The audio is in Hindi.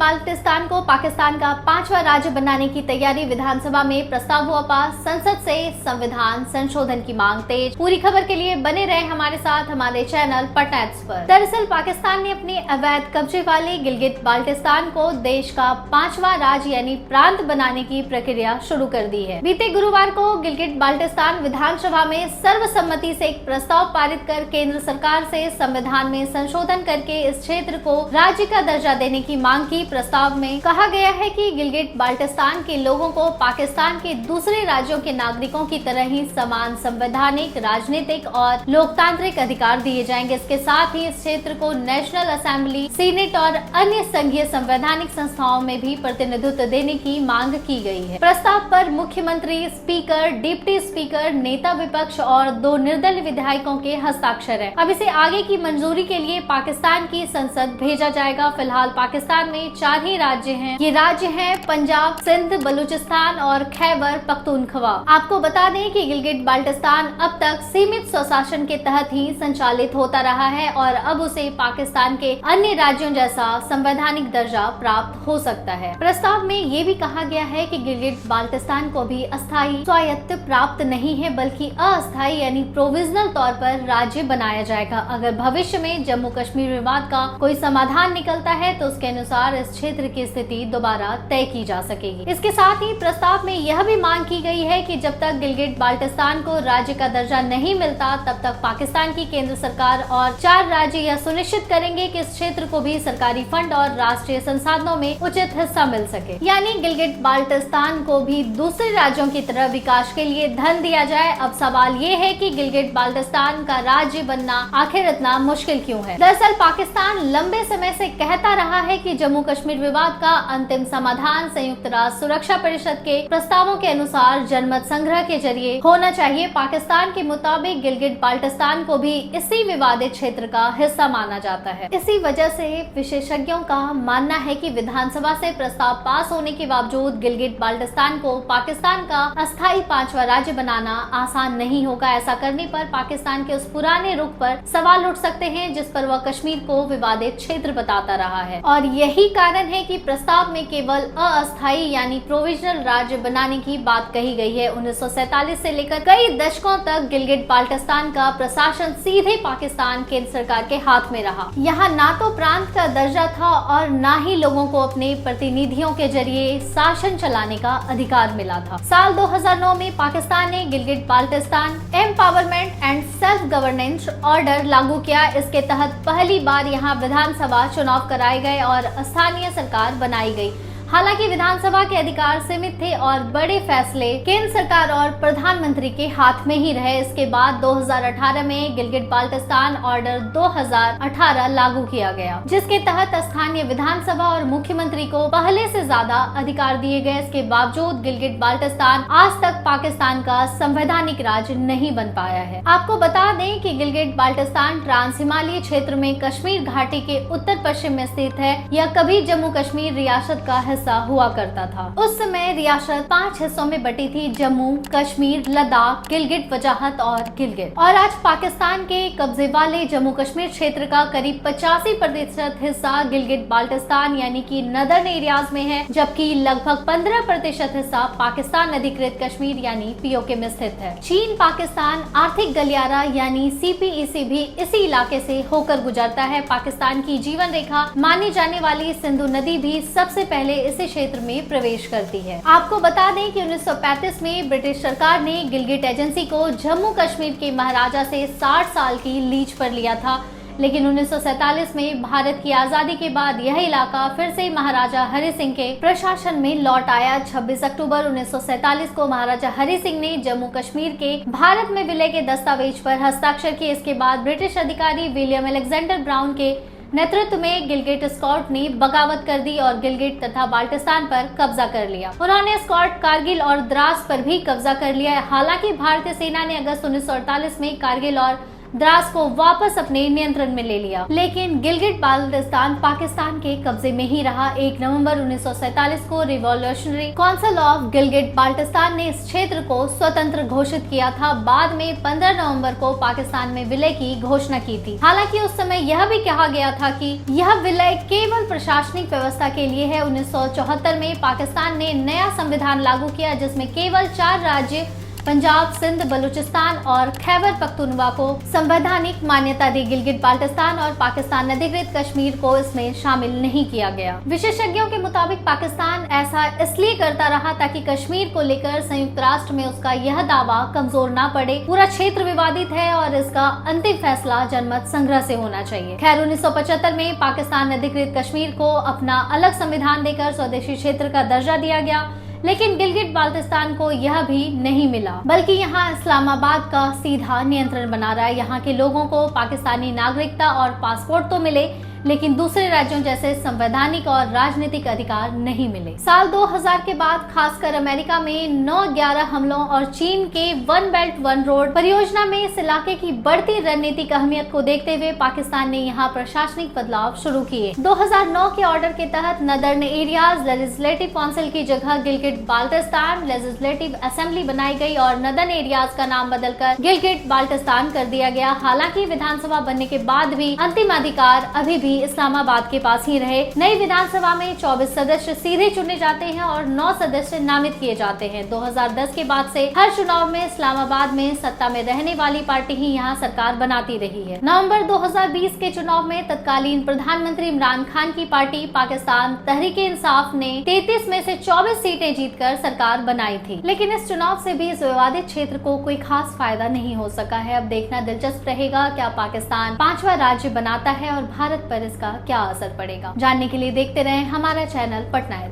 बाल्टिस्तान को पाकिस्तान का 5वां राज्य बनाने की तैयारी। विधानसभा में प्रस्ताव हुआ पास। संसद से संविधान संशोधन की मांग तेज। पूरी खबर के लिए बने रहे हमारे साथ हमारे चैनल पटना एक्स पर। दरअसल पाकिस्तान ने अपने अवैध कब्जे वाले गिलगित बाल्टिस्तान को देश का 5वां राज्य यानी प्रांत बनाने की प्रक्रिया शुरू कर दी है। बीते गुरुवार को गिलगित बाल्टिस्तान विधानसभा में सर्वसम्मति से एक प्रस्ताव पारित कर केंद्र सरकार से संविधान में संशोधन करके इस क्षेत्र को राज्य का दर्जा देने की मांग की। प्रस्ताव में कहा गया है कि गिलगित बाल्टिस्तान के लोगों को पाकिस्तान के दूसरे राज्यों के नागरिकों की तरह ही समान संवैधानिक, राजनीतिक और लोकतांत्रिक अधिकार दिए जाएंगे। इसके साथ ही इस क्षेत्र को नेशनल असेंबली, सीनेट और अन्य संघीय संवैधानिक संस्थाओं में भी प्रतिनिधित्व देने की मांग की गई है। प्रस्ताव पर मुख्यमंत्री, स्पीकर, डिप्टी स्पीकर, नेता विपक्ष और 2 निर्दलीय विधायकों के हस्ताक्षर है। अब इसे आगे की मंजूरी के लिए पाकिस्तान की संसद भेजा जाएगा। फिलहाल पाकिस्तान में 4 ही राज्य हैं। ये राज्य हैं पंजाब, सिंध, बलूचिस्तान और खैबर पख्तूनख्वा। आपको बता दें कि गिलगित बाल्टिस्तान अब तक सीमित स्वशासन के तहत ही संचालित होता रहा है और अब उसे पाकिस्तान के अन्य राज्यों जैसा संवैधानिक दर्जा प्राप्त हो सकता है। प्रस्ताव में ये भी कहा गया है कि गिलगित बाल्टिस्तान को भी अस्थायी स्वायत्त प्राप्त नहीं है बल्कि अस्थायी यानी प्रोविजनल तौर पर राज्य बनाया जाएगा। अगर भविष्य में जम्मू कश्मीर विवाद का कोई समाधान निकलता है तो उसके अनुसार इस क्षेत्र की स्थिति दोबारा तय की जा सकेगी। इसके साथ ही प्रस्ताव में यह भी मांग की गई है कि जब तक गिलगित बाल्टिस्तान को राज्य का दर्जा नहीं मिलता तब तक पाकिस्तान की केंद्र सरकार और 4 राज्य यह सुनिश्चित करेंगे कि इस क्षेत्र को भी सरकारी फंड और राष्ट्रीय संसाधनों में उचित हिस्सा मिल सके। यानी गिलगित बाल्टिस्तान को भी दूसरे राज्यों की तरह विकास के लिए धन दिया जाए। अब सवाल ये है कि गिलगित बाल्टिस्तान का राज्य बनना आखिर इतना मुश्किल क्यों है? दरअसल पाकिस्तान लंबे समय से कहता रहा है कि जम्मू कश्मीर विवाद का अंतिम समाधान संयुक्त राष्ट्र सुरक्षा परिषद के प्रस्तावों के अनुसार जनमत संग्रह के जरिए होना चाहिए। पाकिस्तान के मुताबिक गिलगित बाल्टिस्तान को भी इसी विवादित क्षेत्र का हिस्सा माना जाता है। इसी वजह से विशेषज्ञों का मानना है कि विधानसभा से प्रस्ताव पास होने के बावजूद गिलगित बाल्टिस्तान को पाकिस्तान का अस्थायी 5वां राज्य बनाना आसान नहीं होगा। ऐसा करने पर पाकिस्तान के उस पुराने रुख पर सवाल उठ सकते हैं जिस पर वह कश्मीर को विवादित क्षेत्र बताता रहा है और यही कारण है कि प्रस्ताव में केवल अस्थायी यानी प्रोविजनल राज्य बनाने की बात कही गई है। 1947 से लेकर कई दशकों तक गिलगित बाल्टिस्तान का प्रशासन सीधे पाकिस्तान केंद्र सरकार के हाथ में रहा। यहाँ ना तो प्रांत का दर्जा था और ना ही लोगों को अपने प्रतिनिधियों के जरिए शासन चलाने का अधिकार मिला था। साल 2009 में पाकिस्तान ने Gilgit Baltistan empowerment and self governance order लागू किया। इसके तहत पहली बार यहाँ विधानसभा चुनाव कराए गए और स्थानीय सरकार बनाई गई। हालांकि विधानसभा के अधिकार सीमित थे और बड़े फैसले केंद्र सरकार और प्रधानमंत्री के हाथ में ही रहे। इसके बाद 2018 में गिलगित बाल्टिस्तान ऑर्डर 2018 लागू किया गया, जिसके तहत स्थानीय विधानसभा और मुख्यमंत्री को पहले से ज्यादा अधिकार दिए गए। इसके बावजूद गिलगित बाल्टिस्तान आज तक पाकिस्तान का संवैधानिक राज्य नहीं बन पाया है। आपको बता दें कि गिलगित बाल्टिस्तान ट्रांस हिमालयी क्षेत्र में कश्मीर घाटी के उत्तर पश्चिम में स्थित है। यह कभी जम्मू कश्मीर रियासत का हुआ करता था। उस समय रियासत 5 हिस्सों में बटी थी, जम्मू कश्मीर, लद्दाख, गिलगित वजाहत और गिलगित। और आज पाकिस्तान के कब्जे वाले जम्मू कश्मीर क्षेत्र का करीब 85% हिस्सा गिलगित बाल्टिस्तान यानी कि नदर्न एरियाज में है, जबकि लगभग 15% हिस्सा पाकिस्तान अधिकृत कश्मीर यानी पीओके में स्थित है। चीन पाकिस्तान आर्थिक गलियारा यानी CPEC भी इसी इलाके से होकर गुजरता है। पाकिस्तान की जीवन रेखा मानी जाने वाली सिंधु नदी भी सबसे पहले इसी क्षेत्र में प्रवेश करती है। आपको बता दें कि 1935 में ब्रिटिश सरकार ने गिलगित एजेंसी को जम्मू कश्मीर के महाराजा से 60 साल की लीज पर लिया था, लेकिन 1947 में भारत की आजादी के बाद यह इलाका फिर से महाराजा हरि सिंह के प्रशासन में लौट आया। 26 अक्टूबर 1947 को महाराजा हरि सिंह ने जम्मू कश्मीर के भारत में विलय के दस्तावेज पर हस्ताक्षर किए। इसके बाद ब्रिटिश अधिकारी विलियम अलेक्जेंडर ब्राउन के नेतृत्व में गिलगित स्कॉट ने बगावत कर दी और गिलगित तथा बाल्टिस्तान पर कब्जा कर लिया। उन्होंने स्कॉट, कारगिल और द्रास पर भी कब्जा कर लिया। हालांकि भारतीय सेना ने अगस्त 1948 में कारगिल और द्रास को वापस अपने नियंत्रण में ले लिया। लेकिन गिलगिट बाल्टिस्तान पाकिस्तान के कब्जे में ही रहा। 1 नवंबर 1947 को revolutionary council of Gilgit Baltistan ने इस क्षेत्र को स्वतंत्र घोषित किया था। बाद में 15 नवंबर को पाकिस्तान में विलय की घोषणा की थी। हालांकि उस समय यह भी कहा गया था कि यह विलय केवल प्रशासनिक व्यवस्था के लिए है। 1974 में पाकिस्तान ने नया संविधान लागू किया, जिसमें केवल 4 राज्य पंजाब, सिंध, बलूचिस्तान और खैबर पख्तूनख्वा को संवैधानिक मान्यता दी। गिलगिट बाल्टिस्तान और पाकिस्तान अधिकृत कश्मीर को इसमें शामिल नहीं किया गया। विशेषज्ञों के मुताबिक पाकिस्तान ऐसा इसलिए करता रहा ताकि कश्मीर को लेकर संयुक्त राष्ट्र में उसका यह दावा कमजोर ना पड़े। पूरा क्षेत्र विवादित है और इसका अंतिम फैसला जनमत संग्रह से होना चाहिए। खैर, 1975 में पाकिस्तान अधिकृत कश्मीर को अपना अलग संविधान देकर स्वदेशी क्षेत्र का दर्जा दिया गया, लेकिन गिलगिट बाल्टिस्तान को यह भी नहीं मिला, बल्कि यहाँ इस्लामाबाद का सीधा नियंत्रण बना रहा है। यहाँ के लोगों को पाकिस्तानी नागरिकता और पासपोर्ट तो मिले, लेकिन दूसरे राज्यों जैसे संवैधानिक और राजनीतिक अधिकार नहीं मिले। साल 2000 के बाद खासकर अमेरिका में 9/11 हमलों और चीन के वन बेल्ट वन रोड परियोजना में इस इलाके की बढ़ती रणनीतिक अहमियत को देखते हुए पाकिस्तान ने यहाँ प्रशासनिक बदलाव शुरू किए। 2009 के ऑर्डर के तहत नदर्न एरियाज लेजिस्लेटिव काउंसिल की जगह गिलगिट बाल्टिस्तान लेजिस्लेटिव असेंबली बनाई गई और नदर्न एरियाज का नाम बदलकर गिलगिट बाल्टिस्तान कर दिया गया। हालांकि विधानसभा बनने के बाद भी अंतिम अधिकार अभी भी इस्लामाबाद के पास ही रहे। नई विधानसभा में 24 सदस्य सीधे चुने जाते हैं और 9 सदस्य नामित किए जाते हैं। 2010 के बाद से हर चुनाव में इस्लामाबाद में सत्ता में रहने वाली पार्टी ही यहाँ सरकार बनाती रही है। नवंबर 2020 के चुनाव में तत्कालीन प्रधानमंत्री इमरान खान की पार्टी पाकिस्तान तहरीक-ए-इंसाफ ने 33 में से 24 सीटें जीतकर सरकार बनाई थी। लेकिन इस चुनाव से भी इस विवादित क्षेत्र को कोई खास फायदा नहीं हो सका है। अब देखना दिलचस्प रहेगा क्या पाकिस्तान 5वां राज्य बनाता है और भारत पर इसका क्या असर पड़ेगा। जानने के लिए देखते रहें हमारा चैनल पटना है।